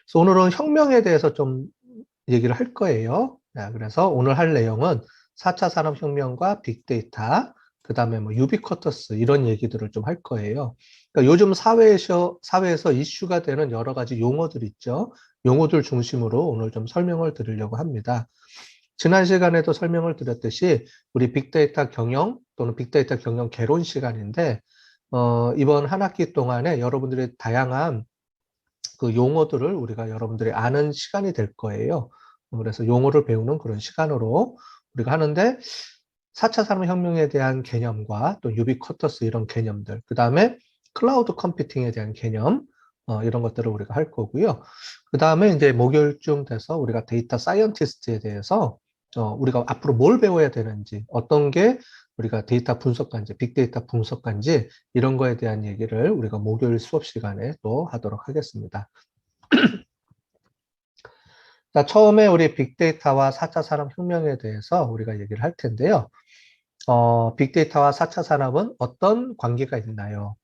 그래서 오늘은 혁명에 대해서 좀 얘기를 할 거예요. 그래서 오늘 할 내용은 4차 산업혁명과 빅데이터, 그 다음에 뭐 유비쿼터스 이런 얘기들을 좀 할 거예요. 그러니까 요즘 사회에서 이슈가 되는 여러 가지 용어들 있죠. 용어들 중심으로 오늘 좀 설명을 드리려고 합니다. 지난 시간에도 설명을 드렸듯이 우리 빅데이터 경영 또는 빅데이터 경영 개론 시간인데 이번 한 학기 동안에 여러분들의 다양한 그 용어들을 우리가 여러분들이 아는 시간이 될 거예요. 그래서 용어를 배우는 그런 시간으로 우리가 하는데 4차 산업혁명에 대한 개념과 또 유비쿼터스 이런 개념들, 그 다음에 클라우드 컴퓨팅에 대한 개념, 이런 것들을 우리가 할 거고요. 그 다음에 이제 목요일쯤 돼서 우리가 데이터 사이언티스트에 대해서 우리가 앞으로 뭘 배워야 되는지, 어떤 게 우리가 데이터 분석관지, 빅데이터 분석관지 이런 거에 대한 얘기를 우리가 목요일 수업 시간에 또 하도록 하겠습니다. 자, 처음에 우리 빅데이터와 4차 산업혁명에 대해서 우리가 얘기를 할 텐데요. 빅데이터와 4차 산업은 어떤 관계가 있나요?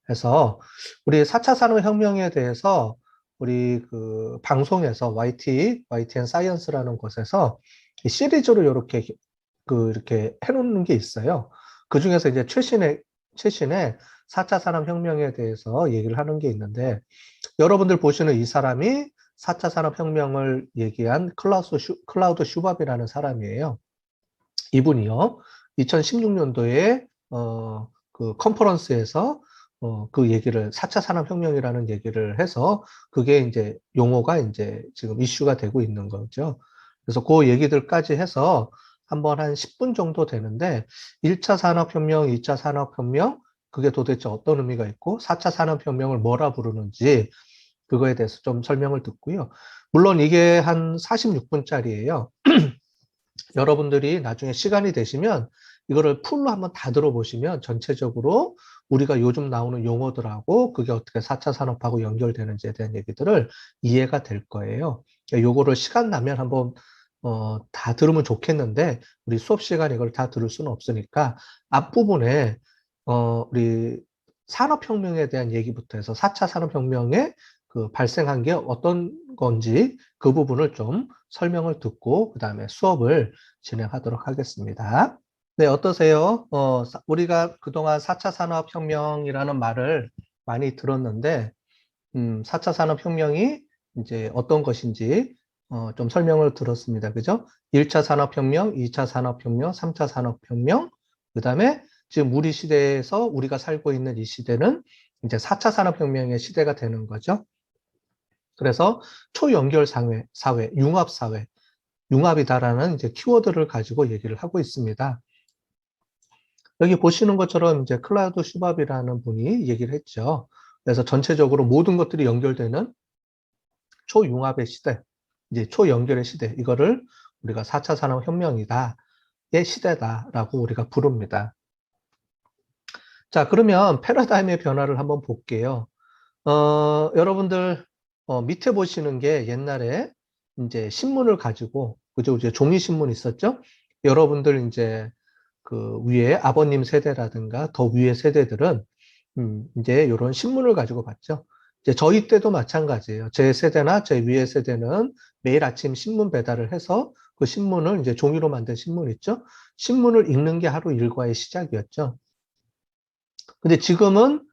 해서 우리 4차 산업혁명에 대해서 우리 그 방송에서 YTN 사이언스라는 곳에서 시리즈로 이렇게 해놓는 게 있어요. 그 중에서 이제 최신의 4차 산업혁명에 대해서 얘기를 하는 게 있는데, 여러분들 보시는 이 사람이 4차 산업혁명을 얘기한 클라우드 슈밥이라는 사람이에요. 이분이요, 2016년도에, 그 컨퍼런스에서, 그 얘기를, 4차 산업혁명이라는 얘기를 해서, 그게 이제 용어가 이제 지금 이슈가 되고 있는 거죠. 그래서 그 얘기들까지 해서 한번 한 10분 정도 되는데, 1차 산업혁명, 2차 산업혁명, 그게 도대체 어떤 의미가 있고, 4차 산업혁명을 뭐라 부르는지, 그거에 대해서 좀 설명을 듣고요. 물론 이게 한 46분짜리예요. 여러분들이 나중에 시간이 되시면 이거를 풀로 한번 다 들어보시면 전체적으로 우리가 요즘 나오는 용어들하고 그게 어떻게 4차 산업하고 연결되는지에 대한 얘기들을 이해가 될 거예요. 요거를 시간 나면 한번 다 들으면 좋겠는데 우리 수업 시간에 이걸 다 들을 수는 없으니까 앞부분에 우리 산업혁명에 대한 얘기부터 해서 4차 산업혁명에 그 발생한 게 어떤 건지 그 부분을 좀 설명을 듣고 그 다음에 수업을 진행하도록 하겠습니다. 네, 어떠세요? 우리가 그동안 4차 산업혁명이라는 말을 많이 들었는데, 4차 산업혁명이 이제 어떤 것인지 좀 설명을 들었습니다. 그죠? 1차 산업혁명, 2차 산업혁명, 3차 산업혁명, 그 다음에 지금 우리 시대에서 우리가 살고 있는 이 시대는 이제 4차 산업혁명의 시대가 되는 거죠. 그래서 초연결 사회, 융합 사회, 융합이다라는 이제 키워드를 가지고 얘기를 하고 있습니다. 여기 보시는 것처럼 이제 클라우드 슈밥이라는 분이 얘기를 했죠. 그래서 전체적으로 모든 것들이 연결되는 초융합의 시대, 이제 초연결의 시대, 이거를 우리가 4차 산업혁명이다의 시대다라고 우리가 부릅니다. 자, 그러면 패러다임의 변화를 한번 볼게요. 여러분들, 밑에 보시는 게 옛날에 이제 신문을 가지고, 그죠? 이제 종이신문 있었죠? 여러분들 이제 그 위에 아버님 세대라든가 더 위의 세대들은, 이제 이런 신문을 가지고 봤죠. 이제 저희 때도 마찬가지예요. 제 세대나 제 위의 세대는 매일 아침 신문 배달을 해서 그 신문을 이제 종이로 만든 신문 있죠? 신문을 읽는 게 하루 일과의 시작이었죠. 근데 지금은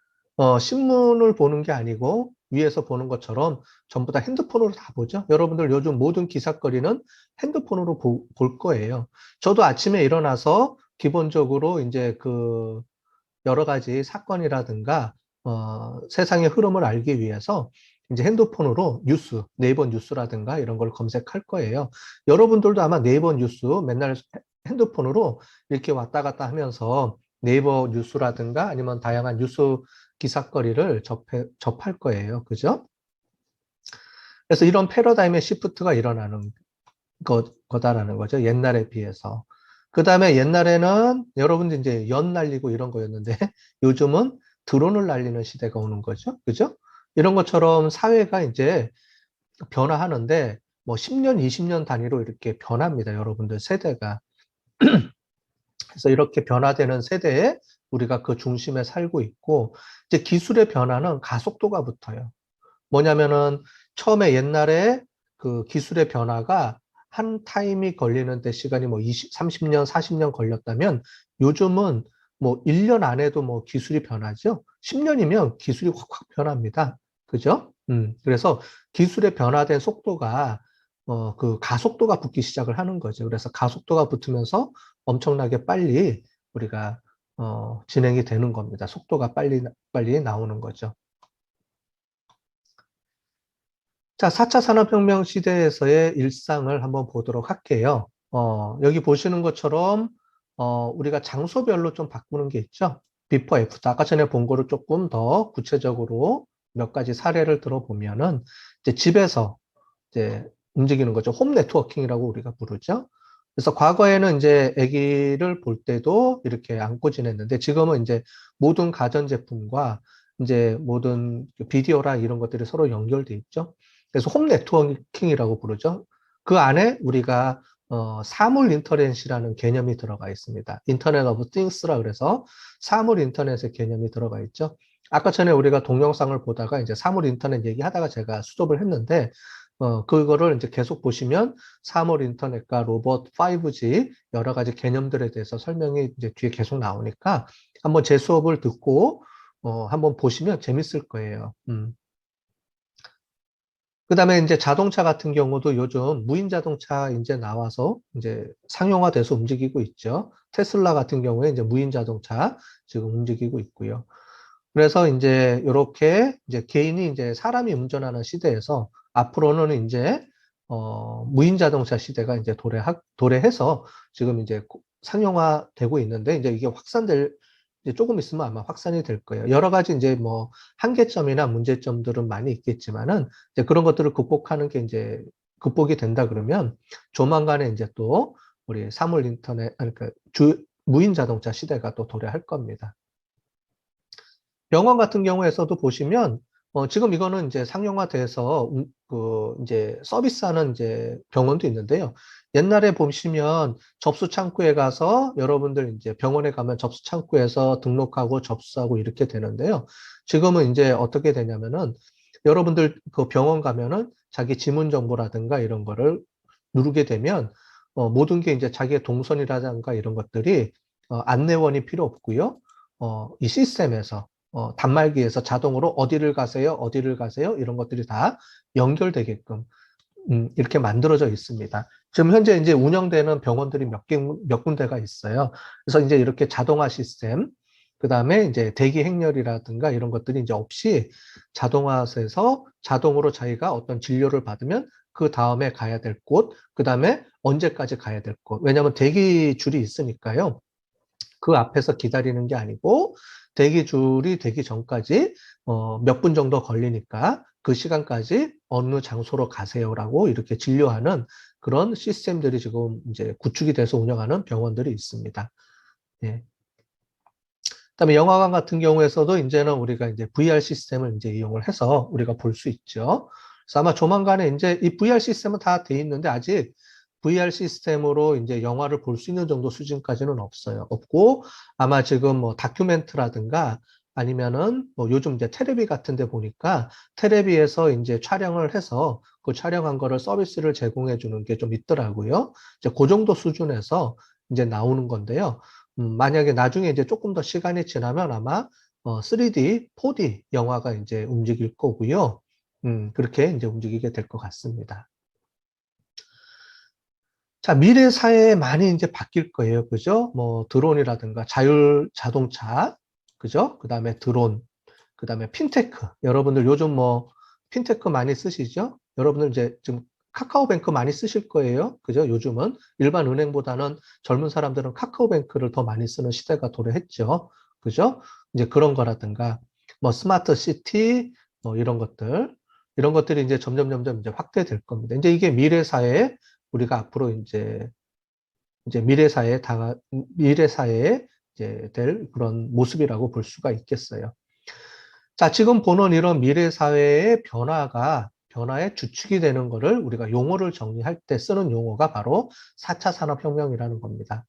신문을 보는 게 아니고 위에서 보는 것처럼 전부 다 핸드폰으로 다 보죠. 여러분들 요즘 모든 기사거리는 핸드폰으로 볼 거예요. 저도 아침에 일어나서 기본적으로 이제 그 여러 가지 사건이라든가 세상의 흐름을 알기 위해서 이제 핸드폰으로 뉴스, 네이버 뉴스라든가 이런 걸 검색할 거예요. 여러분들도 아마 네이버 뉴스 맨날 핸드폰으로 이렇게 왔다 갔다 하면서 네이버 뉴스라든가 아니면 다양한 뉴스 기사거리를 접할 거예요. 그죠? 그래서 이런 패러다임의 시프트가 일어나는 거다라는 거죠. 옛날에 비해서. 그 다음에 옛날에는 여러분들 이제 연 날리고 이런 거였는데 요즘은 드론을 날리는 시대가 오는 거죠. 그죠? 이런 것처럼 사회가 이제 변화하는데 뭐 10년, 20년 단위로 이렇게 변합니다. 여러분들 세대가. 그래서 이렇게 변화되는 세대에 우리가 그 중심에 살고 있고 이제 기술의 변화는 가속도가 붙어요. 뭐냐면은 처음에 옛날에 그 기술의 변화가 한 타임이 걸리는데 시간이 뭐 20, 30년, 40년 걸렸다면 요즘은 뭐 1년 안에도 뭐 기술이 변하죠. 10년이면 기술이 확확 변합니다. 그죠? 그래서 기술의 변화된 속도가 그 가속도가 붙기 시작을 하는 거죠. 그래서 가속도가 붙으면서 엄청나게 빨리 우리가 진행이 되는 겁니다. 속도가 빨리 나오는 거죠. 자, 4차 산업혁명 시대에서의 일상을 한번 보도록 할게요. 여기 보시는 것처럼, 우리가 장소별로 좀 바꾸는 게 있죠. 비포, 애프터. 아까 전에 본 거를 조금 더 구체적으로 몇 가지 사례를 들어보면은, 이제 집에서 이제 움직이는 거죠. 홈 네트워킹이라고 우리가 부르죠. 그래서 과거에는 이제 아기를 볼 때도 이렇게 안고 지냈는데 지금은 이제 모든 가전제품과 이제 모든 비디오랑 이런 것들이 서로 연결돼 있죠. 그래서 홈 네트워킹이라고 부르죠. 그 안에 우리가 사물 인터넷이라는 개념이 들어가 있습니다. 인터넷 오브 띵스라 그래서 사물 인터넷의 개념이 들어가 있죠. 아까 전에 우리가 동영상을 보다가 이제 사물 인터넷 얘기하다가 제가 수업을 했는데 그거를 이제 계속 보시면 사물 인터넷과 로봇 5G 여러 가지 개념들에 대해서 설명이 이제 뒤에 계속 나오니까 한번 제 수업을 듣고 한번 보시면 재밌을 거예요. 그다음에 이제 자동차 같은 경우도 요즘 무인 자동차 이제 나와서 이제 상용화돼서 움직이고 있죠. 테슬라 같은 경우에 이제 무인 자동차 지금 움직이고 있고요. 그래서 이제 이렇게 이제 개인이 이제 사람이 운전하는 시대에서 앞으로는 이제 무인 자동차 시대가 이제 도래해서 지금 이제 상용화되고 있는데 이제 이게 확산될 이제 조금 있으면 아마 확산이 될 거예요. 여러 가지 이제 뭐 한계점이나 문제점들은 많이 있겠지만은 이제 그런 것들을 극복하는 게 이제 극복이 된다 그러면 조만간에 이제 또 우리 사물 인터넷 아니 그러니까 무인 자동차 시대가 또 도래할 겁니다. 병원 같은 경우에서도 보시면 지금 이거는 이제 상용화돼서 그 이제 서비스하는 이제 병원도 있는데요. 옛날에 보시면 접수 창구에 가서 여러분들 이제 병원에 가면 접수 창구에서 등록하고 접수하고 이렇게 되는데요. 지금은 이제 어떻게 되냐면은 여러분들 그 병원 가면은 자기 지문 정보라든가 이런 거를 누르게 되면 모든 게 이제 자기의 동선이라든가 이런 것들이 안내원이 필요 없고요. 이 시스템에서 단말기에서 자동으로 어디를 가세요, 어디를 가세요, 이런 것들이 다 연결되게끔 이렇게 만들어져 있습니다. 지금 현재 이제 운영되는 병원들이 몇 군데가 있어요. 그래서 이제 이렇게 자동화 시스템, 그 다음에 이제 대기 행렬이라든가 이런 것들이 이제 없이 자동화해서 자동으로 자기가 어떤 진료를 받으면 그 다음에 가야 될 곳, 그 다음에 언제까지 가야 될 곳. 왜냐하면 대기 줄이 있으니까요. 그 앞에서 기다리는 게 아니고 대기줄이 되기 전까지 몇 분 정도 걸리니까 그 시간까지 어느 장소로 가세요라고 이렇게 진료하는 그런 시스템들이 지금 이제 구축이 돼서 운영하는 병원들이 있습니다. 예. 그다음에 영화관 같은 경우에서도 이제는 우리가 이제 VR 시스템을 이제 이용을 해서 우리가 볼 수 있죠. 그래서 아마 조만간에 이제 이 VR 시스템은 다 돼 있는데 아직 VR 시스템으로 이제 영화를 볼 수 있는 정도 수준까지는 없어요. 없고 아마 지금 뭐 다큐멘트라든가 아니면은 뭐 요즘 이제 테레비 같은 데 보니까 테레비에서 이제 촬영을 해서 그 촬영한 거를 서비스를 제공해 주는 게 좀 있더라고요. 이제 그 정도 수준에서 이제 나오는 건데요. 만약에 나중에 이제 조금 더 시간이 지나면 아마 3D, 4D 영화가 이제 움직일 거고요. 그렇게 이제 움직이게 될 것 같습니다. 자, 미래 사회에 많이 이제 바뀔 거예요. 그죠? 뭐 드론이라든가 자율 자동차, 그죠? 그다음에 드론, 그다음에 핀테크. 여러분들 요즘 뭐 핀테크 많이 쓰시죠? 여러분들 이제 지금 카카오뱅크 많이 쓰실 거예요. 그죠? 요즘은 일반 은행보다는 젊은 사람들은 카카오뱅크를 더 많이 쓰는 시대가 도래했죠. 그죠? 이제 그런 거라든가 뭐 스마트 시티 뭐 이런 것들이 이제 점점 이제 확대될 겁니다. 이제 이게 미래 사회에 우리가 앞으로 이제 미래 사회에 이제 될 그런 모습이라고 볼 수가 있겠어요. 자, 지금 보는 이런 미래 사회의 변화의 주축이 되는 거를 우리가 용어를 정리할 때 쓰는 용어가 바로 4차 산업혁명이라는 겁니다.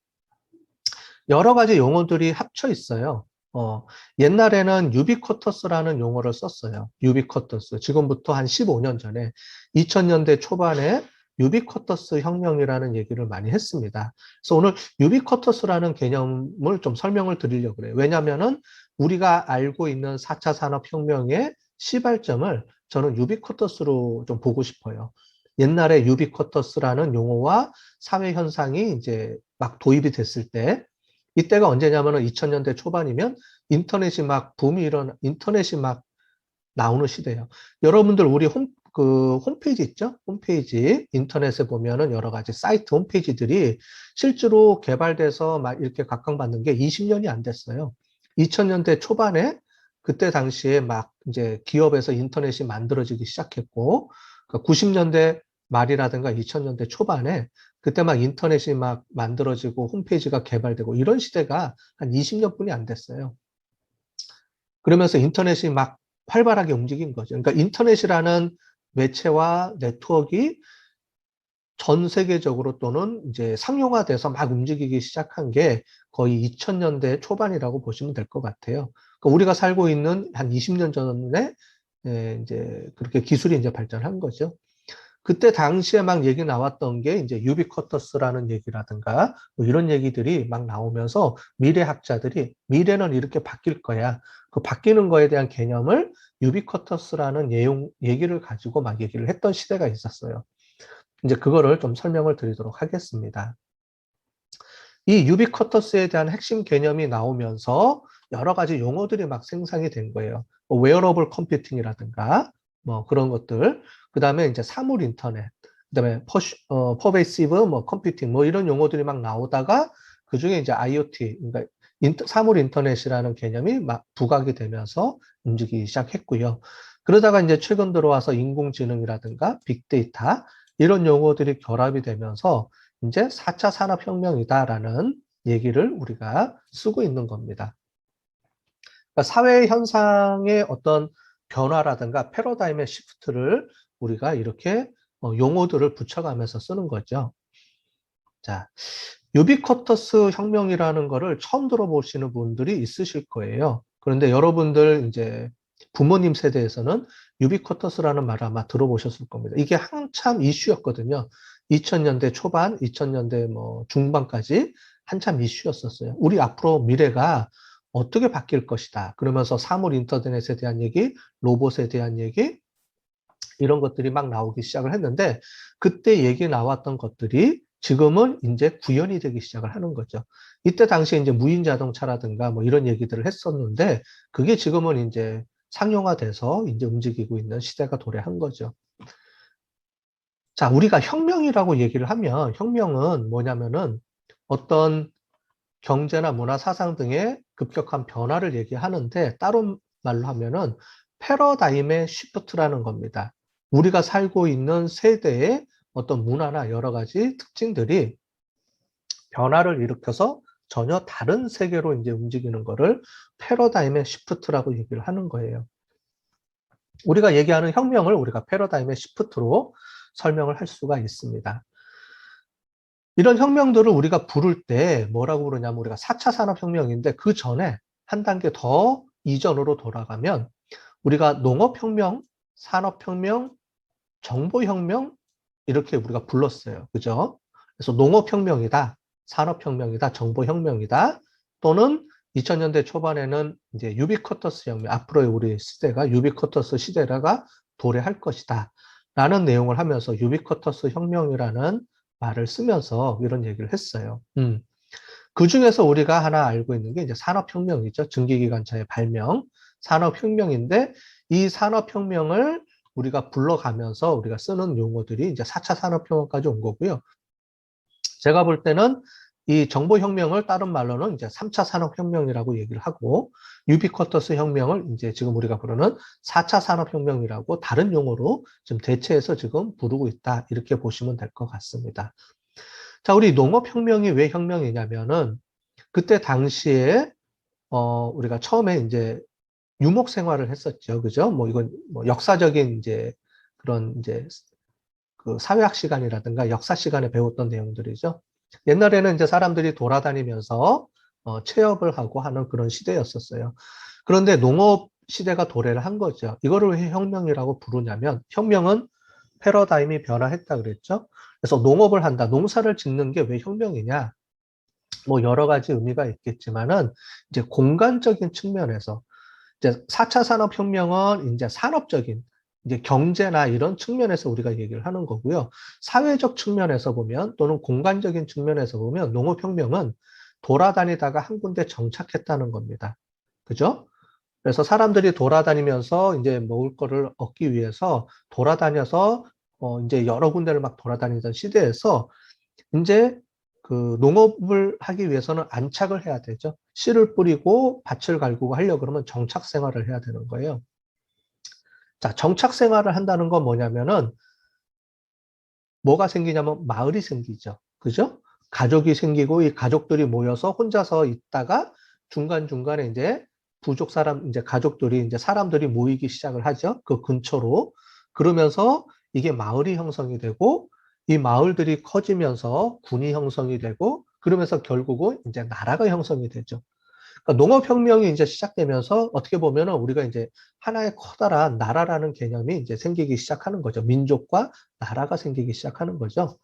여러 가지 용어들이 합쳐 있어요. 어, 옛날에는 유비쿼터스라는 용어를 썼어요. 유비쿼터스. 지금부터 한 15년 전에 2000년대 초반에 유비쿼터스 혁명이라는 얘기를 많이 했습니다. 그래서 오늘 유비쿼터스라는 개념을 좀 설명을 드리려고 그래요. 왜냐하면은 우리가 알고 있는 4차 산업혁명의 시발점을 저는 유비쿼터스로 좀 보고 싶어요. 옛날에 유비쿼터스라는 용어와 사회 현상이 이제 막 도입이 됐을 때 이때가 언제냐면은 2000년대 초반이면 인터넷이 막 붐이 인터넷이 막 나오는 시대예요. 여러분들 우리 홈페이지 있죠? 홈페이지 인터넷에 보면은 여러 가지 사이트 홈페이지들이 실제로 개발돼서 막 이렇게 각광받는 게 20년이 안 됐어요. 2000년대 초반에 그때 당시에 막 이제 기업에서 인터넷이 만들어지기 시작했고 90년대 말이라든가 2000년대 초반에 그때 막 인터넷이 막 만들어지고 홈페이지가 개발되고 이런 시대가 한 20년뿐이 안 됐어요. 그러면서 인터넷이 막 활발하게 움직인 거죠. 그러니까 인터넷이라는 매체와 네트워크가 전 세계적으로 또는 이제 상용화돼서 막 움직이기 시작한 게 거의 2000년대 초반이라고 보시면 될 것 같아요. 그러니까 우리가 살고 있는 한 20년 전에 이제 그렇게 기술이 이제 발전한 거죠. 그때 당시에 막 얘기 나왔던 게 이제 유비쿼터스라는 얘기라든가 뭐 이런 얘기들이 막 나오면서 미래학자들이 미래는 이렇게 바뀔 거야. 그 바뀌는 거에 대한 개념을 유비쿼터스라는 얘기를 가지고 막 얘기를 했던 시대가 있었어요. 이제 그거를 좀 설명을 드리도록 하겠습니다. 이 유비쿼터스에 대한 핵심 개념이 나오면서 여러 가지 용어들이 막 생성이 된 거예요. 뭐 웨어러블 컴퓨팅이라든가 뭐 그런 것들. 그다음에 이제 사물 인터넷. 그다음에 퍼베이시브 뭐 컴퓨팅 뭐 이런 용어들이 막 나오다가 그중에 이제 IoT 그러니까 사물 인터넷이라는 개념이 막 부각이 되면서 움직이기 시작했고요. 그러다가 이제 최근 들어와서 인공지능이라든가 빅데이터 이런 용어들이 결합이 되면서 이제 4차 산업혁명이다라는 얘기를 우리가 쓰고 있는 겁니다. 그러니까 사회 현상의 어떤 변화라든가 패러다임의 시프트를 우리가 이렇게 용어들을 붙여가면서 쓰는 거죠. 자, 유비쿼터스 혁명이라는 거를 처음 들어보시는 분들이 있으실 거예요. 그런데 여러분들 이제 부모님 세대에서는 유비쿼터스라는 말을 아마 들어보셨을 겁니다. 이게 한참 이슈였거든요. 2000년대 초반, 2000년대 뭐 중반까지 한참 이슈였었어요. 우리 앞으로 미래가 어떻게 바뀔 것이다. 그러면서 사물 인터넷에 대한 얘기, 로봇에 대한 얘기, 이런 것들이 막 나오기 시작을 했는데 그때 얘기 나왔던 것들이 지금은 이제 구현이 되기 시작을 하는 거죠. 이때 당시에 이제 무인 자동차라든가 뭐 이런 얘기들을 했었는데 그게 지금은 이제 상용화돼서 이제 움직이고 있는 시대가 도래한 거죠. 자, 우리가 혁명이라고 얘기를 하면 혁명은 뭐냐면은 어떤 경제나 문화 사상 등의 급격한 변화를 얘기하는데 다른 말로 하면은 패러다임의 시프트라는 겁니다. 우리가 살고 있는 세대의 어떤 문화나 여러 가지 특징들이 변화를 일으켜서 전혀 다른 세계로 이제 움직이는 거를 패러다임의 시프트라고 얘기를 하는 거예요. 우리가 얘기하는 혁명을 우리가 패러다임의 시프트로 설명을 할 수가 있습니다. 이런 혁명들을 우리가 부를 때 뭐라고 그러냐면 우리가 4차 산업혁명인데 그 전에 한 단계 더 이전으로 돌아가면 우리가 농업혁명, 산업혁명, 정보혁명 이렇게 우리가 불렀어요. 그죠? 그래서 농업혁명이다, 산업혁명이다, 정보혁명이다 또는 2000년대 초반에는 이제 유비쿼터스 혁명, 앞으로의 우리 시대가 유비쿼터스 시대가 도래할 것이다 라는 내용을 하면서 유비쿼터스 혁명이라는 말을 쓰면서 이런 얘기를 했어요. 그 중에서 우리가 하나 알고 있는 게 이제 산업혁명이죠. 증기기관차의 발명, 산업혁명인데 이 산업혁명을 우리가 불러가면서 우리가 쓰는 용어들이 이제 4차 산업혁명까지 온 거고요. 제가 볼 때는 이 정보혁명을 다른 말로는 이제 3차 산업혁명이라고 얘기를 하고 유비쿼터스 혁명을 이제 지금 우리가 부르는 4차 산업혁명이라고 다른 용어로 좀 대체해서 지금 부르고 있다. 이렇게 보시면 될 것 같습니다. 자, 우리 농업혁명이 왜 혁명이냐면은 그때 당시에 우리가 처음에 이제 유목 생활을 했었죠. 그죠? 뭐 이건 뭐 역사적인 이제 그런 이제 그 사회학 시간이라든가 역사 시간에 배웠던 내용들이죠. 옛날에는 이제 사람들이 돌아다니면서 체업을 하고 하는 그런 시대였었어요. 그런데 농업 시대가 도래를 한 거죠. 이거를 왜 혁명이라고 부르냐면 혁명은 패러다임이 변화했다 그랬죠. 그래서 농업을 한다, 농사를 짓는 게 왜 혁명이냐? 뭐 여러 가지 의미가 있겠지만은 이제 공간적인 측면에서 이제 4차 산업혁명은 이제 산업적인 이제 경제나 이런 측면에서 우리가 얘기를 하는 거고요. 사회적 측면에서 보면 또는 공간적인 측면에서 보면 농업혁명은 돌아다니다가 한 군데 정착했다는 겁니다. 그죠? 그래서 사람들이 돌아다니면서 이제 먹을 거를 얻기 위해서 돌아다녀서 이제 여러 군데를 막 돌아다니던 시대에서 이제 그 농업을 하기 위해서는 안착을 해야 되죠. 씨를 뿌리고 밭을 갈구고 하려고 그러면 정착 생활을 해야 되는 거예요. 자, 정착 생활을 한다는 건 뭐냐면은 뭐가 생기냐면 마을이 생기죠. 그죠? 가족이 생기고 이 가족들이 모여서 혼자서 있다가 중간중간에 이제 부족 사람, 이제 가족들이 이제 사람들이 모이기 시작을 하죠. 그 근처로. 그러면서 이게 마을이 형성이 되고 이 마을들이 커지면서 군이 형성이 되고 그러면서 결국은 이제 나라가 형성이 되죠. 그러니까 농업혁명이 이제 시작되면서 어떻게 보면은 우리가 이제 하나의 커다란 나라라는 개념이 이제 생기기 시작하는 거죠. 민족과 나라가 생기기 시작하는 거죠.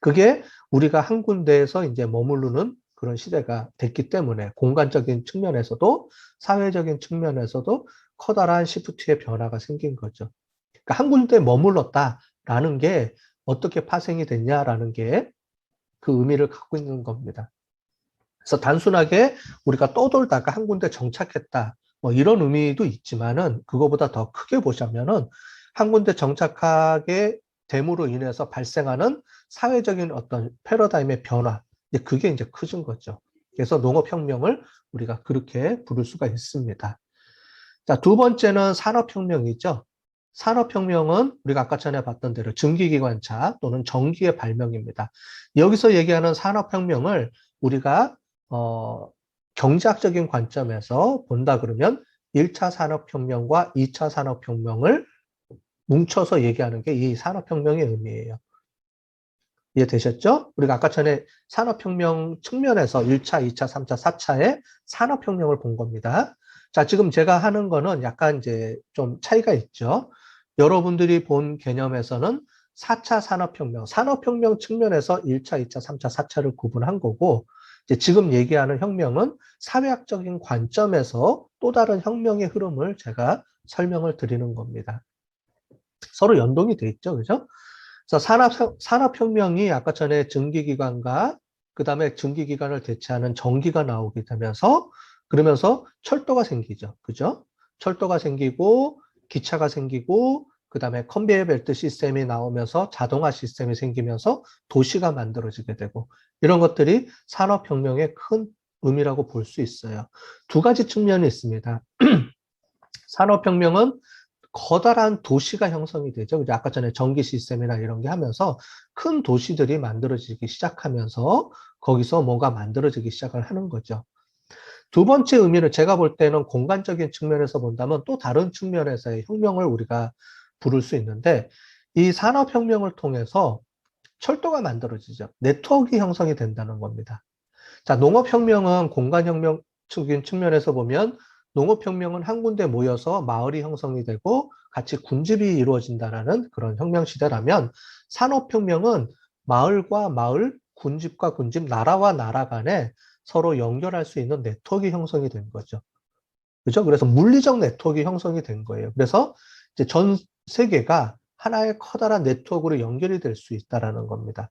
그게 우리가 한 군데에서 이제 머무르는 그런 시대가 됐기 때문에 공간적인 측면에서도 사회적인 측면에서도 커다란 시프트의 변화가 생긴 거죠. 그러니까 한 군데 머물렀다라는 게 어떻게 파생이 됐냐라는 게 그 의미를 갖고 있는 겁니다. 그래서 단순하게 우리가 떠돌다가 한 군데 정착했다. 뭐 이런 의미도 있지만은 그거보다 더 크게 보자면은 한 군데 정착하게 됨으로 인해서 발생하는 사회적인 어떤 패러다임의 변화. 그게 이제 커진 거죠. 그래서 농업혁명을 우리가 그렇게 부를 수가 있습니다. 자, 두 번째는 산업혁명이죠. 산업혁명은 우리가 아까 전에 봤던 대로 증기기관차 또는 전기의 발명입니다. 여기서 얘기하는 산업혁명을 우리가 경제학적인 관점에서 본다 그러면 1차 산업혁명과 2차 산업혁명을 뭉쳐서 얘기하는 게 이 산업혁명의 의미예요. 이해되셨죠? 우리가 아까 전에 산업혁명 측면에서 1차, 2차, 3차, 4차의 산업혁명을 본 겁니다. 자, 지금 제가 하는 거는 약간 이제 좀 차이가 있죠. 여러분들이 본 개념에서는 4차 산업혁명, 산업혁명 측면에서 1차, 2차, 3차, 4차를 구분한 거고, 이제 지금 얘기하는 혁명은 사회학적인 관점에서 또 다른 혁명의 흐름을 제가 설명을 드리는 겁니다. 서로 연동이 돼 있죠, 그죠? 그래서 산업혁명이 아까 전에 증기기관과 그 다음에 증기기관을 대체하는 전기가 나오게 되면서 그러면서 철도가 생기죠. 그죠? 철도가 생기고 기차가 생기고 그 다음에 컨베이어 벨트 시스템이 나오면서 자동화 시스템이 생기면서 도시가 만들어지게 되고 이런 것들이 산업혁명의 큰 의미라고 볼 수 있어요. 두 가지 측면이 있습니다. 산업혁명은 커다란 도시가 형성이 되죠. 아까 전에 전기 시스템이나 이런 게 하면서 큰 도시들이 만들어지기 시작하면서 거기서 뭔가 만들어지기 시작을 하는 거죠. 두 번째 의미를 제가 볼 때는 공간적인 측면에서 본다면 또 다른 측면에서의 혁명을 우리가 부를 수 있는데 이 산업혁명을 통해서 철도가 만들어지죠. 네트워크 형성이 된다는 겁니다. 자, 농업혁명은 공간혁명적인 측면에서 보면 농업혁명은 한 군데 모여서 마을이 형성이 되고 같이 군집이 이루어진다는 그런 혁명 시대라면 산업혁명은 마을과 마을, 군집과 군집, 나라와 나라 간에 서로 연결할 수 있는 네트워크 형성이 된 거죠. 그죠? 그래서 물리적 네트워크 형성이 된 거예요. 그래서 이제 전 세계가 하나의 커다란 네트워크로 연결이 될 수 있다는 겁니다.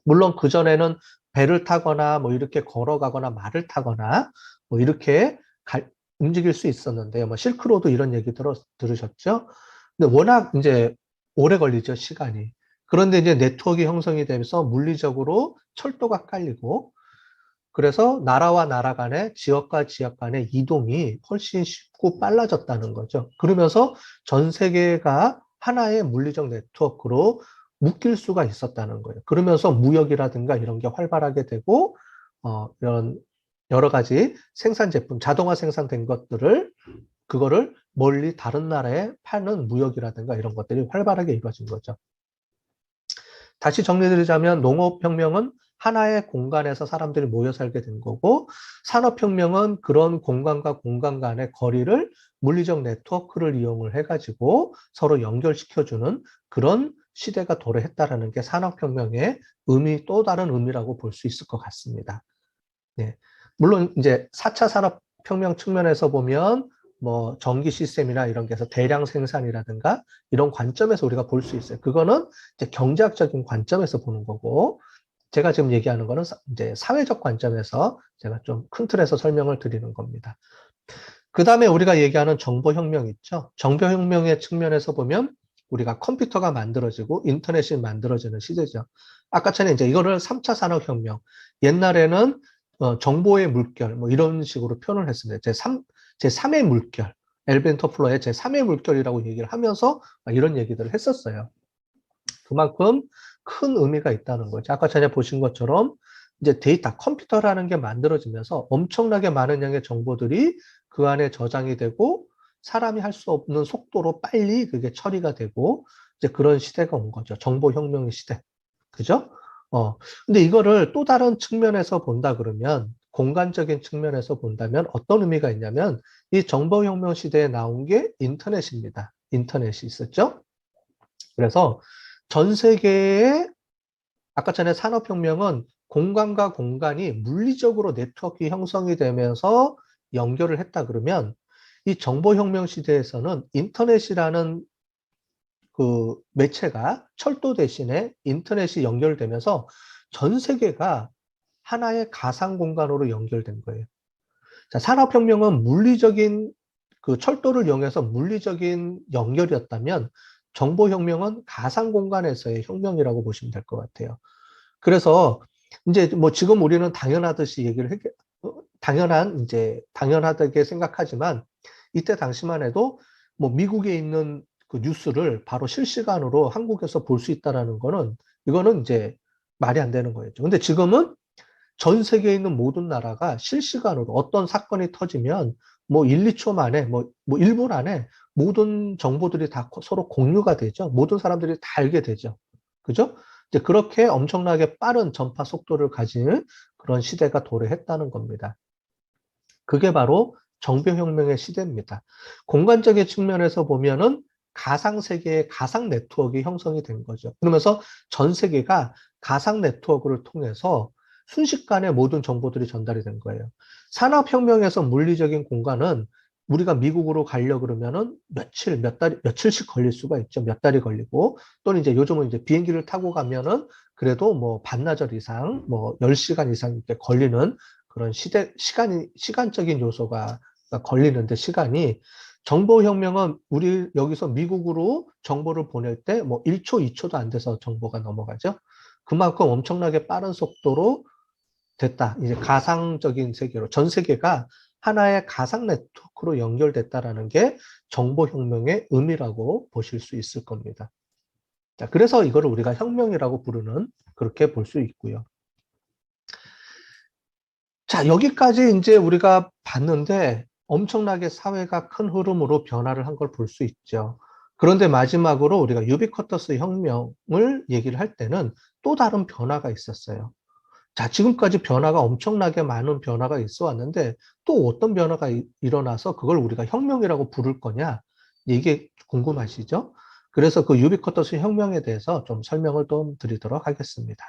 물론 그전에는 배를 타거나 뭐 이렇게 걸어가거나 말을 타거나 뭐 이렇게 움직일 수 있었는데요. 뭐 실크로드 이런 얘기 들으셨죠? 근데 워낙 이제 오래 걸리죠, 시간이. 그런데 이제 네트워크 형성이 되면서 물리적으로 철도가 깔리고 그래서 나라와 나라 간의 지역과 지역 간의 이동이 훨씬 쉽고 빨라졌다는 거죠. 그러면서 전 세계가 하나의 물리적 네트워크로 묶일 수가 있었다는 거예요. 그러면서 무역이라든가 이런 게 활발하게 되고 이런 여러 가지 생산 제품, 자동화 생산된 것들을 그거를 멀리 다른 나라에 파는 무역이라든가 이런 것들이 활발하게 이루어진 거죠. 다시 정리드리자면 농업혁명은 하나의 공간에서 사람들이 모여 살게 된 거고, 산업혁명은 그런 공간과 공간 간의 거리를 물리적 네트워크를 이용을 해가지고 서로 연결시켜주는 그런 시대가 도래했다라는 게 산업혁명의 또 다른 의미라고 볼 수 있을 것 같습니다. 네. 물론 이제 4차 산업혁명 측면에서 보면 뭐 전기 시스템이나 이런 게 해서 대량 생산이라든가 이런 관점에서 우리가 볼 수 있어요. 그거는 이제 경제학적인 관점에서 보는 거고, 제가 지금 얘기하는 거는 이제 사회적 관점에서 제가 좀 큰 틀에서 설명을 드리는 겁니다. 그 다음에 우리가 얘기하는 정보혁명 있죠. 정보혁명의 측면에서 보면 우리가 컴퓨터가 만들어지고 인터넷이 만들어지는 시대죠. 아까 전에 이제 이거를 3차 산업혁명, 옛날에는 정보의 물결, 뭐 이런 식으로 표현을 했습니다. 제3의 물결, 엘벤 터플러의 제3의 물결이라고 얘기를 하면서 이런 얘기들을 했었어요. 그만큼 큰 의미가 있다는 거죠. 아까 전에 보신 것처럼 이제 데이터, 컴퓨터라는 게 만들어지면서 엄청나게 많은 양의 정보들이 그 안에 저장이 되고 사람이 할 수 없는 속도로 빨리 그게 처리가 되고 이제 그런 시대가 온 거죠. 정보혁명의 시대. 그죠? 근데 이거를 또 다른 측면에서 본다 그러면 공간적인 측면에서 본다면 어떤 의미가 있냐면 이 정보혁명 시대에 나온 게 인터넷입니다. 인터넷이 있었죠? 그래서 전 세계에 아까 전에 산업혁명은 공간과 공간이 물리적으로 네트워크 형성이 되면서 연결을 했다 그러면 이 정보혁명 시대에서는 인터넷이라는 그 매체가 철도 대신에 인터넷이 연결되면서 전 세계가 하나의 가상 공간으로 연결된 거예요. 자, 산업혁명은 물리적인 그 철도를 이용해서 물리적인 연결이었다면 정보혁명은 가상 공간에서의 혁명이라고 보시면 될 것 같아요. 그래서 이제 뭐 지금 우리는 당연하듯이 당연하다게 생각하지만 이때 당시만 해도 뭐 미국에 있는 그 뉴스를 바로 실시간으로 한국에서 볼 수 있다라는 거는 이거는 이제 말이 안 되는 거였죠. 근데 지금은 전 세계에 있는 모든 나라가 실시간으로 어떤 사건이 터지면 뭐 1, 2초 만에 뭐 1분 안에 모든 정보들이 다 서로 공유가 되죠. 모든 사람들이 다 알게 되죠. 그죠? 이제 그렇게 엄청나게 빠른 전파 속도를 가진 그런 시대가 도래했다는 겁니다. 그게 바로 정보혁명의 시대입니다. 공간적인 측면에서 보면은 가상 세계의 가상 네트워크가 형성이 된 거죠. 그러면서 전 세계가 가상 네트워크를 통해서 순식간에 모든 정보들이 전달이 된 거예요. 산업혁명에서 물리적인 공간은 우리가 미국으로 가려 그러면은 며칠씩 걸릴 수가 있죠. 몇 달이 걸리고, 또는 이제 요즘은 이제 비행기를 타고 가면은 그래도 뭐 반나절 이상, 뭐 10시간 이상 이렇게 걸리는 그런 시간적인 요소가 걸리는데 시간이 정보혁명은 우리 여기서 미국으로 정보를 보낼 때 뭐 1초, 2초도 안 돼서 정보가 넘어가죠. 그만큼 엄청나게 빠른 속도로 됐다. 이제 가상적인 세계로 전 세계가 하나의 가상 네트워크로 연결됐다라는 게 정보혁명의 의미라고 보실 수 있을 겁니다. 자, 그래서 이거를 우리가 혁명이라고 부르는 그렇게 볼 수 있고요. 자, 여기까지 이제 우리가 봤는데 엄청나게 사회가 큰 흐름으로 변화를 한 걸 볼 수 있죠. 그런데 마지막으로 우리가 유비쿼터스 혁명을 얘기를 할 때는 또 다른 변화가 있었어요. 자, 지금까지 변화가 엄청나게 많은 변화가 있어 왔는데 또 어떤 변화가 일어나서 그걸 우리가 혁명이라고 부를 거냐? 이게 궁금하시죠? 그래서 그 유비쿼터스 혁명에 대해서 좀 설명을 좀 드리도록 하겠습니다.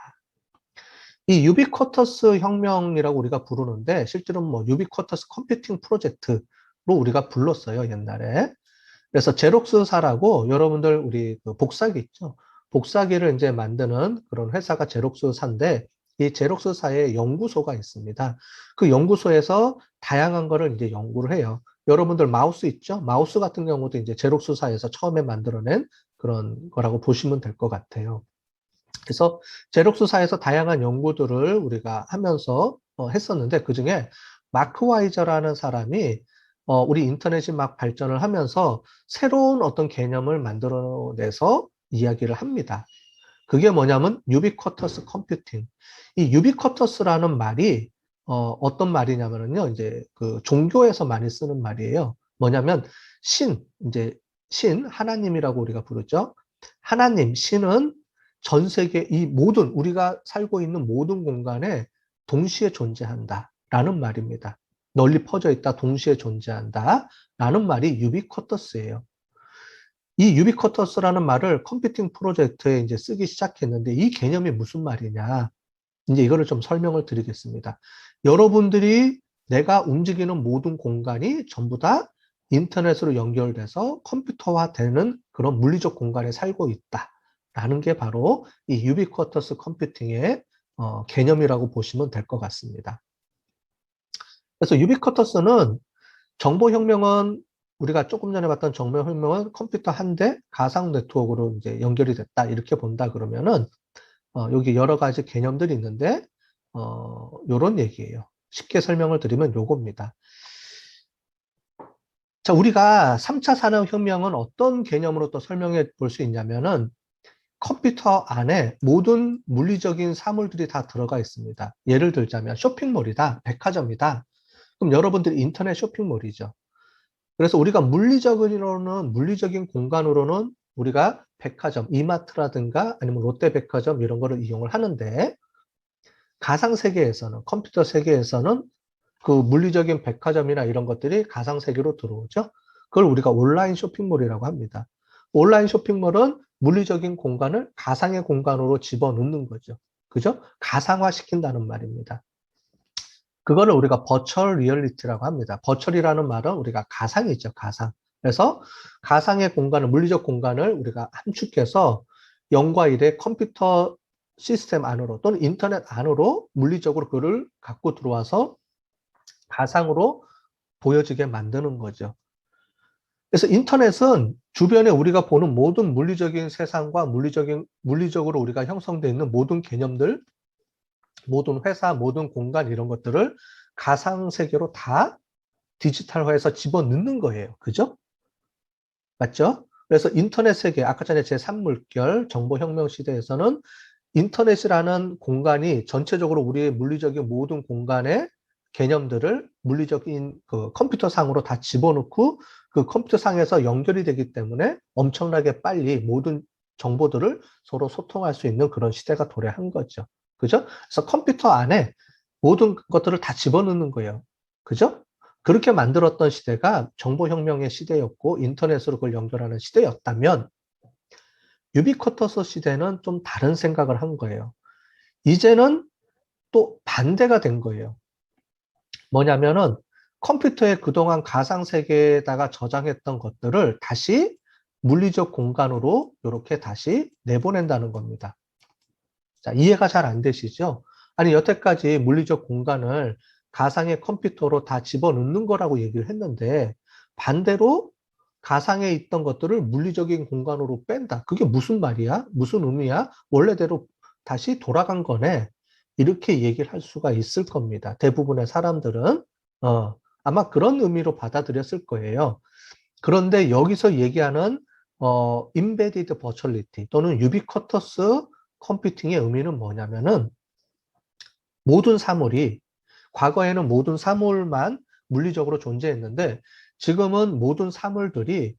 이 유비쿼터스 혁명이라고 우리가 부르는데 실제로는 뭐 유비쿼터스 컴퓨팅 프로젝트로 우리가 불렀어요, 옛날에. 그래서 제록스사라고 여러분들 우리 그 복사기 있죠? 복사기를 이제 만드는 그런 회사가 제록스사인데 이 제록스사에 연구소가 있습니다. 그 연구소에서 다양한 거를 이제 연구를 해요. 여러분들 마우스 있죠? 마우스 같은 경우도 이제 제록스사에서 처음에 만들어낸 그런 거라고 보시면 될 것 같아요. 그래서 제록스사에서 다양한 연구들을 우리가 하면서 했었는데 그중에 마크 와이저라는 사람이 우리 인터넷이 막 발전을 하면서 새로운 어떤 개념을 만들어내서 이야기를 합니다. 그게 뭐냐면 유비쿼터스 컴퓨팅. 이 유비쿼터스라는 말이 어떤 말이냐면요, 이제 그 종교에서 많이 쓰는 말이에요. 뭐냐면 이제 하나님이라고 우리가 부르죠. 하나님, 신은 전 세계 이 모든 우리가 살고 있는 모든 공간에 동시에 존재한다라는 말입니다. 널리 퍼져 있다, 동시에 존재한다라는 말이 유비쿼터스예요. 이 유비쿼터스라는 말을 컴퓨팅 프로젝트에 이제 쓰기 시작했는데 이 개념이 무슨 말이냐? 이제 이거를 좀 설명을 드리겠습니다. 여러분들이 내가 움직이는 모든 공간이 전부 다 인터넷으로 연결돼서 컴퓨터화되는 그런 물리적 공간에 살고 있다라는 게 바로 이 유비쿼터스 컴퓨팅의 개념이라고 보시면 될 것 같습니다. 그래서 유비쿼터스는 정보혁명은 우리가 조금 전에 봤던 정보혁명은 컴퓨터 한 대 가상 네트워크로 이제 연결이 됐다 이렇게 본다 그러면은 여기 여러 가지 개념들이 있는데 요런 얘기예요. 쉽게 설명을 드리면 요겁니다. 자, 우리가 3차 산업혁명은 어떤 개념으로 또 설명해 볼 수 있냐면은 컴퓨터 안에 모든 물리적인 사물들이 다 들어가 있습니다. 예를 들자면 쇼핑몰이다, 백화점이다. 그럼 여러분들이 인터넷 쇼핑몰이죠. 그래서 우리가 물리적인 공간으로는 우리가 백화점, 이마트라든가 아니면 롯데백화점 이런 거를 이용을 하는데 가상 세계에서는 컴퓨터 세계에서는 그 물리적인 백화점이나 이런 것들이 가상 세계로 들어오죠. 그걸 우리가 온라인 쇼핑몰이라고 합니다. 온라인 쇼핑몰은 물리적인 공간을 가상의 공간으로 집어넣는 거죠. 그죠? 가상화 시킨다는 말입니다. 그거를 우리가 버추얼 리얼리티라고 합니다. 버추얼이라는 말은 우리가 가상이죠, 가상. 그래서 가상의 공간을, 물리적 공간을 우리가 함축해서 0과 1의 컴퓨터 시스템 안으로 또는 인터넷 안으로 물리적으로 그를 갖고 들어와서 가상으로 보여지게 만드는 거죠. 그래서 인터넷은 주변에 우리가 보는 모든 물리적인 세상과 물리적으로 우리가 형성되어 있는 모든 개념들, 모든 회사, 모든 공간 이런 것들을 가상 세계로 다 디지털화해서 집어넣는 거예요. 그죠? 맞죠? 그래서 인터넷 세계, 아까 전에 제3물결 정보혁명 시대에서는 인터넷이라는 공간이 전체적으로 우리의 물리적인 모든 공간의 개념들을 물리적인 그 컴퓨터 상으로 다 집어넣고 그 컴퓨터 상에서 연결이 되기 때문에 엄청나게 빨리 모든 정보들을 서로 소통할 수 있는 그런 시대가 도래한 거죠. 그죠? 그래서 컴퓨터 안에 모든 것들을 다 집어넣는 거예요. 그죠? 그렇게 만들었던 시대가 정보혁명의 시대였고 인터넷으로 그걸 연결하는 시대였다면 유비쿼터스 시대는 좀 다른 생각을 한 거예요. 이제는 또 반대가 된 거예요. 뭐냐면은 컴퓨터에 그동안 가상세계에다가 저장했던 것들을 다시 물리적 공간으로 이렇게 다시 내보낸다는 겁니다. 자, 이해가 잘 안 되시죠? 아니, 여태까지 물리적 공간을 가상의 컴퓨터로 다 집어넣는 거라고 얘기를 했는데 반대로 가상에 있던 것들을 물리적인 공간으로 뺀다. 그게 무슨 말이야? 무슨 의미야? 원래대로 다시 돌아간 거네. 이렇게 얘기를 할 수가 있을 겁니다. 대부분의 사람들은 아마 그런 의미로 받아들였을 거예요. 그런데 여기서 얘기하는 embedded virtuality 또는 ubiquitous 컴퓨팅의 의미는 뭐냐면은 모든 사물이 과거에는 모든 사물만 물리적으로 존재했는데 지금은 모든 사물들이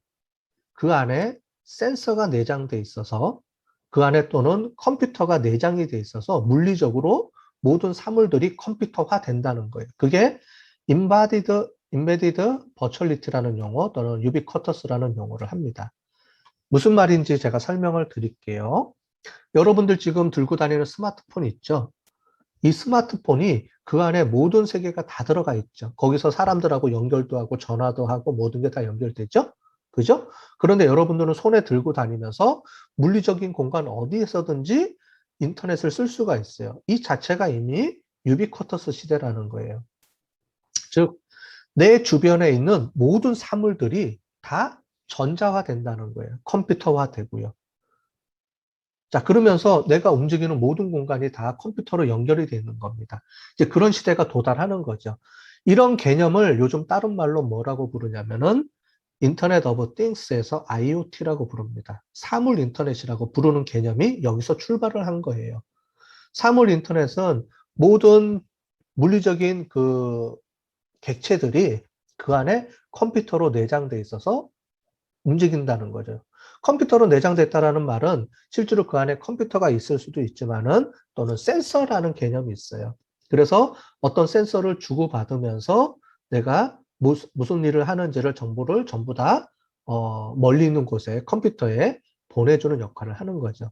그 안에 센서가 내장돼 있어서 그 안에 또는 컴퓨터가 내장이 돼 있어서 물리적으로 모든 사물들이 컴퓨터화 된다는 거예요. 그게 embedded virtuality라는 용어 또는 ubiquitous라는 용어를 합니다. 무슨 말인지 제가 설명을 드릴게요. 여러분들 지금 들고 다니는 스마트폰 있죠? 이 스마트폰이 그 안에 모든 세계가 다 들어가 있죠. 거기서 사람들하고 연결도 하고 전화도 하고 모든 게 다 연결되죠? 그죠? 그런데 여러분들은 손에 들고 다니면서 물리적인 공간 어디에서든지 인터넷을 쓸 수가 있어요. 이 자체가 이미 유비쿼터스 시대라는 거예요. 즉, 내 주변에 있는 모든 사물들이 다 전자화 된다는 거예요. 컴퓨터화 되고요. 자, 그러면서 내가 움직이는 모든 공간이 다 컴퓨터로 연결이 되는 겁니다. 이제 그런 시대가 도달하는 거죠. 이런 개념을 요즘 다른 말로 뭐라고 부르냐면은 인터넷 오브 띵스에서 IoT라고 부릅니다. 사물 인터넷이라고 부르는 개념이 여기서 출발을 한 거예요. 사물 인터넷은 모든 물리적인 그 객체들이 그 안에 컴퓨터로 내장돼 있어서 움직인다는 거죠. 컴퓨터로 내장됐다라는 말은 실제로 그 안에 컴퓨터가 있을 수도 있지만은 또는 센서라는 개념이 있어요. 그래서 어떤 센서를 주고받으면서 내가 무슨 일을 하는지를 정보를 전부 다 멀리 있는 곳에 컴퓨터에 보내주는 역할을 하는 거죠.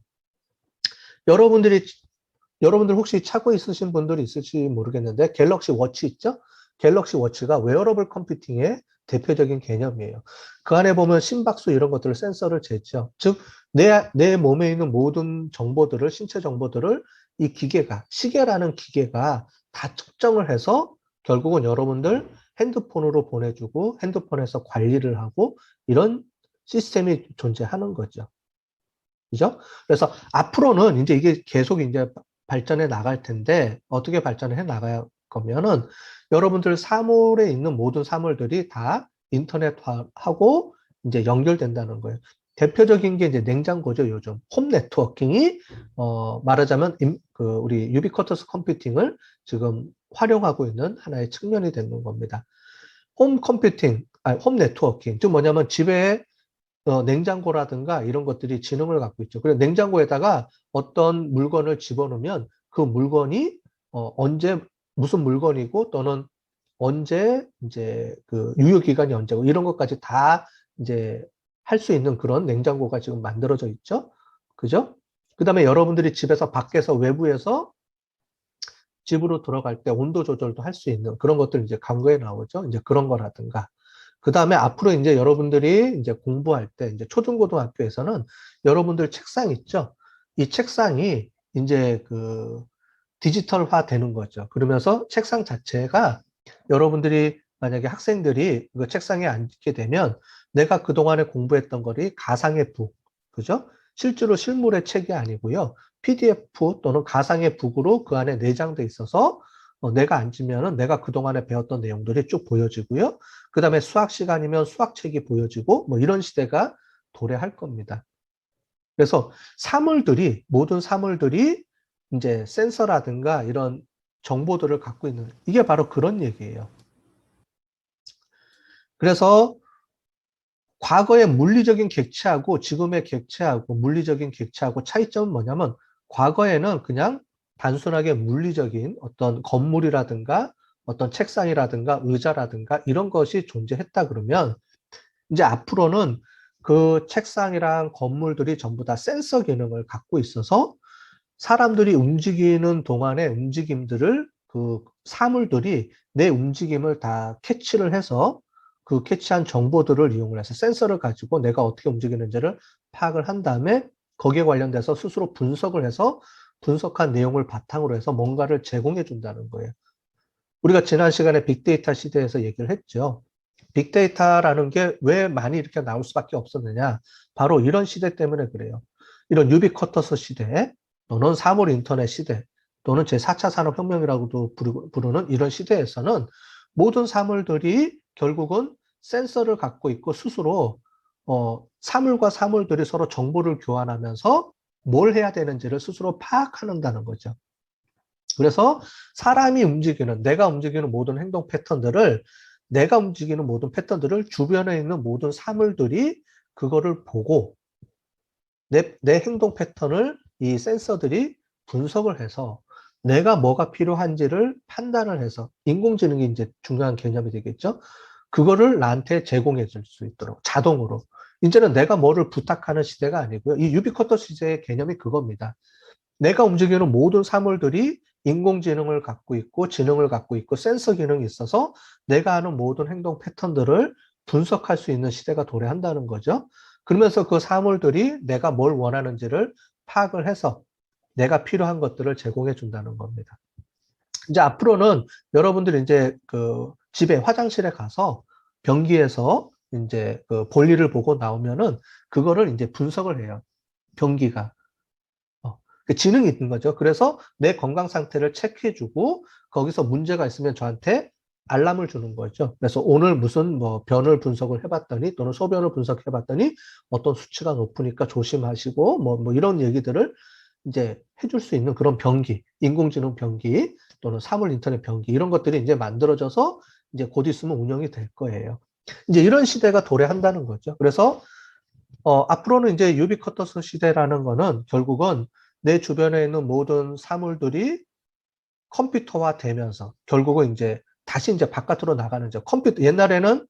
여러분들 혹시 차고 있으신 분들이 있을지 모르겠는데 갤럭시 워치 있죠? 갤럭시 워치가 웨어러블 컴퓨팅의 대표적인 개념이에요. 그 안에 보면 심박수 이런 것들을 센서를 재죠. 즉, 내 몸에 있는 모든 정보들을, 신체 정보들을 이 기계가, 시계라는 기계가 다 측정을 해서 결국은 여러분들 핸드폰으로 보내주고 핸드폰에서 관리를 하고 이런 시스템이 존재하는 거죠. 그죠? 그래서 앞으로는 이제 이게 계속 이제 발전해 나갈 텐데 어떻게 발전해 나갈 거면은 여러분들 사물에 있는 모든 사물들이 다 인터넷화하고 이제 연결된다는 거예요. 대표적인 게 이제 냉장고죠, 요즘. 홈 네트워킹이 말하자면 우리 유비쿼터스 컴퓨팅을 지금 활용하고 있는 하나의 측면이 되는 겁니다. 홈 컴퓨팅, 홈 네트워킹. 즉 뭐냐면 집에 냉장고라든가 이런 것들이 지능을 갖고 있죠. 그래서 냉장고에다가 어떤 물건을 집어넣으면 그 물건이 언제 무슨 물건이고 또는 언제 이제 그 유효기간이 언제고 이런 것까지 다 이제 할 수 있는 그런 냉장고가 지금 만들어져 있죠. 그죠? 그다음에 여러분들이 집에서 밖에서 외부에서 집으로 들어갈 때 온도 조절도 할 수 있는 그런 것들 이제 광고에 나오죠. 이제 그런 거라든가. 그 다음에 앞으로 이제 여러분들이 이제 공부할 때 이제 초중고등학교에서는 여러분들 책상 있죠. 이 책상이 이제 그 디지털화 되는 거죠. 그러면서 책상 자체가 여러분들이 만약에 학생들이 그 책상에 앉게 되면 내가 그동안에 공부했던 거리 가상의 북, 그죠? 실제로 실물의 책이 아니고요. PDF 또는 가상의 북으로 그 안에 내장돼 있어서 내가 앉으면은 내가 그동안에 배웠던 내용들이 쭉 보여지고요. 그 다음에 수학 시간이면 수학책이 보여지고 뭐 이런 시대가 도래할 겁니다. 그래서 모든 사물들이 이제 센서라든가 이런 정보들을 갖고 있는, 이게 바로 그런 얘기예요. 그래서 과거의 물리적인 객체하고 지금의 객체하고 물리적인 객체하고 차이점은 뭐냐면 과거에는 그냥 단순하게 물리적인 어떤 건물이라든가 어떤 책상이라든가 의자라든가 이런 것이 존재했다 그러면 이제 앞으로는 그 책상이랑 건물들이 전부 다 센서 기능을 갖고 있어서 사람들이 움직이는 동안의 움직임들을 그 사물들이 내 움직임을 다 캐치를 해서 그 캐치한 정보들을 이용을 해서 센서를 가지고 내가 어떻게 움직이는지를 파악을 한 다음에 거기에 관련돼서 스스로 분석을 해서 분석한 내용을 바탕으로 해서 뭔가를 제공해 준다는 거예요. 우리가 지난 시간에 빅데이터 시대에서 얘기를 했죠. 빅데이터라는 게 왜 많이 이렇게 나올 수밖에 없었느냐. 바로 이런 시대 때문에 그래요. 이런 유비쿼터스 시대 또는 사물 인터넷 시대 또는 제4차 산업혁명이라고도 부르는 이런 시대에서는 모든 사물들이 결국은 센서를 갖고 있고 스스로 사물과 사물들이 서로 정보를 교환하면서 뭘 해야 되는지를 스스로 파악한다는 거죠. 그래서 사람이 움직이는, 내가 움직이는 모든 행동 패턴들을, 내가 움직이는 모든 패턴들을 주변에 있는 모든 사물들이 그거를 보고 내 행동 패턴을 이 센서들이 분석을 해서 내가 뭐가 필요한지를 판단을 해서 인공지능이 이제 중요한 개념이 되겠죠. 그거를 나한테 제공해 줄 수 있도록 자동으로. 이제는 내가 뭐를 부탁하는 시대가 아니고요. 이 유비쿼터 시대의 개념이 그겁니다. 내가 움직이는 모든 사물들이 인공지능을 갖고 있고 지능을 갖고 있고 센서 기능이 있어서 내가 하는 모든 행동 패턴들을 분석할 수 있는 시대가 도래한다는 거죠. 그러면서 그 사물들이 내가 뭘 원하는지를 파악을 해서 내가 필요한 것들을 제공해 준다는 겁니다. 이제 앞으로는 여러분들이 이제 그 집에 화장실에 가서 변기에서 이제 그 볼일을 보고 나오면은 그거를 이제 분석을 해요. 변기가. 그 지능이 있는 거죠. 그래서 내 건강 상태를 체크해주고 거기서 문제가 있으면 저한테 알람을 주는 거죠. 그래서 오늘 무슨 뭐 변을 분석을 해봤더니 또는 소변을 분석해봤더니 어떤 수치가 높으니까 조심하시고 뭐 이런 얘기들을 이제 해줄 수 있는 그런 변기, 인공지능 변기 또는 사물 인터넷 변기 이런 것들이 이제 만들어져서 이제 곧 있으면 운영이 될 거예요. 이제 이런 시대가 도래한다는 거죠. 그래서 앞으로는 이제 유비쿼터스 시대라는 거는 결국은 내 주변에 있는 모든 사물들이 컴퓨터화 되면서 결국은 이제 다시 이제 바깥으로 나가는 이제 컴퓨터, 옛날에는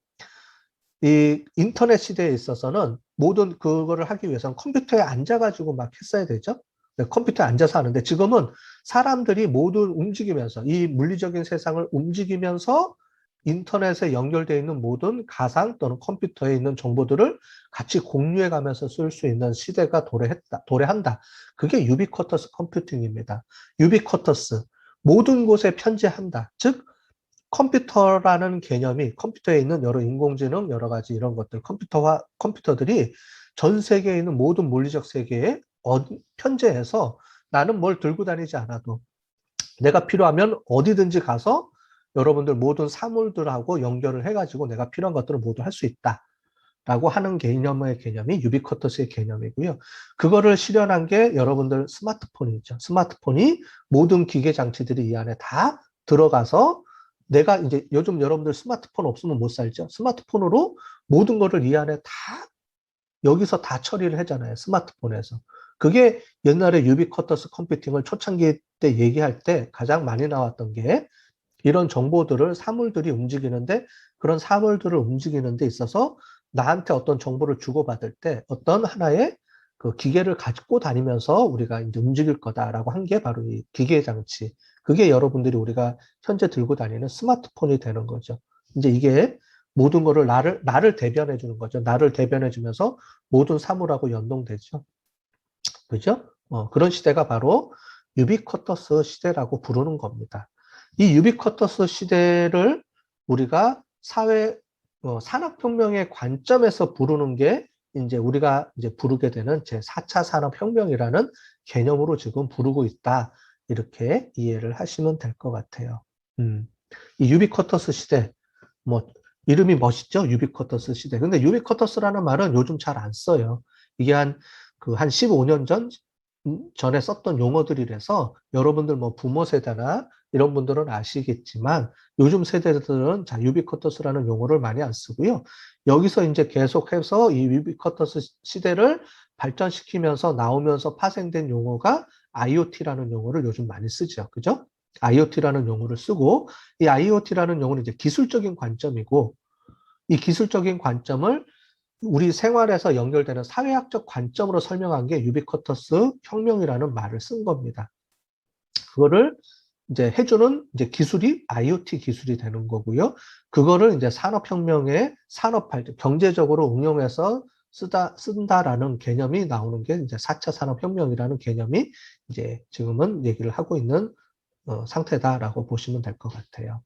이 인터넷 시대에 있어서는 모든 그거를 하기 위해서는 컴퓨터에 앉아가지고 막 했어야 되죠. 네, 컴퓨터에 앉아서 하는데 지금은 사람들이 모두 움직이면서 이 물리적인 세상을 움직이면서 인터넷에 연결되어 있는 모든 가상 또는 컴퓨터에 있는 정보들을 같이 공유해 가면서 쓸 수 있는 시대가 도래한다. 그게 유비쿼터스 컴퓨팅입니다. 유비쿼터스. 모든 곳에 편재한다. 즉, 컴퓨터라는 개념이 컴퓨터에 있는 여러 인공지능, 여러 가지 이런 것들, 컴퓨터들이 전 세계에 있는 모든 물리적 세계에 편재해서 나는 뭘 들고 다니지 않아도 내가 필요하면 어디든지 가서 여러분들 모든 사물들하고 연결을 해가지고 내가 필요한 것들을 모두 할 수 있다. 라고 하는 개념의 개념이 유비쿼터스의 개념이고요. 그거를 실현한 게 여러분들 스마트폰이죠. 스마트폰이 모든 기계 장치들이 이 안에 다 들어가서 내가 이제 요즘 여러분들 스마트폰 없으면 못 살죠. 스마트폰으로 모든 거를 이 안에 다 여기서 다 처리를 하잖아요. 스마트폰에서. 그게 옛날에 유비쿼터스 컴퓨팅을 초창기 때 얘기할 때 가장 많이 나왔던 게 이런 정보들을 사물들이 움직이는데 그런 사물들을 움직이는 데 있어서 나한테 어떤 정보를 주고받을 때 어떤 하나의 그 기계를 가지고 다니면서 우리가 이제 움직일 거다라고 한 게 바로 이 기계 장치. 그게 여러분들이 우리가 현재 들고 다니는 스마트폰이 되는 거죠. 이제 이게 모든 거를 나를 대변해 주는 거죠. 나를 대변해 주면서 모든 사물하고 연동되죠. 그죠? 그런 시대가 바로 유비쿼터스 시대라고 부르는 겁니다. 이 유비쿼터스 시대를 우리가 산업혁명의 관점에서 부르는 게 이제 우리가 이제 부르게 되는 제4차 산업혁명이라는 개념으로 지금 부르고 있다. 이렇게 이해를 하시면 될 것 같아요. 이 유비쿼터스 시대, 뭐, 이름이 멋있죠? 유비쿼터스 시대. 근데 유비쿼터스라는 말은 요즘 잘 안 써요. 이게 한 15년 전에 썼던 용어들이라서 여러분들 뭐 부모 세대나 이런 분들은 아시겠지만 요즘 세대들은 자, 유비쿼터스라는 용어를 많이 안 쓰고요. 여기서 이제 계속해서 이 유비쿼터스 시대를 발전시키면서 나오면서 파생된 용어가 IoT라는 용어를 요즘 많이 쓰죠. 그죠? IoT라는 용어를 쓰고 이 IoT라는 용어는 이제 기술적인 관점이고 이 기술적인 관점을 우리 생활에서 연결되는 사회학적 관점으로 설명한 게 유비쿼터스 혁명이라는 말을 쓴 겁니다. 그거를 이제 해주는 이제 기술이 IoT 기술이 되는 거고요. 그거를 이제 산업혁명의 경제적으로 응용해서 쓴다라는 개념이 나오는 게 이제 4차 산업혁명이라는 개념이 이제 지금은 얘기를 하고 있는 상태다라고 보시면 될 것 같아요.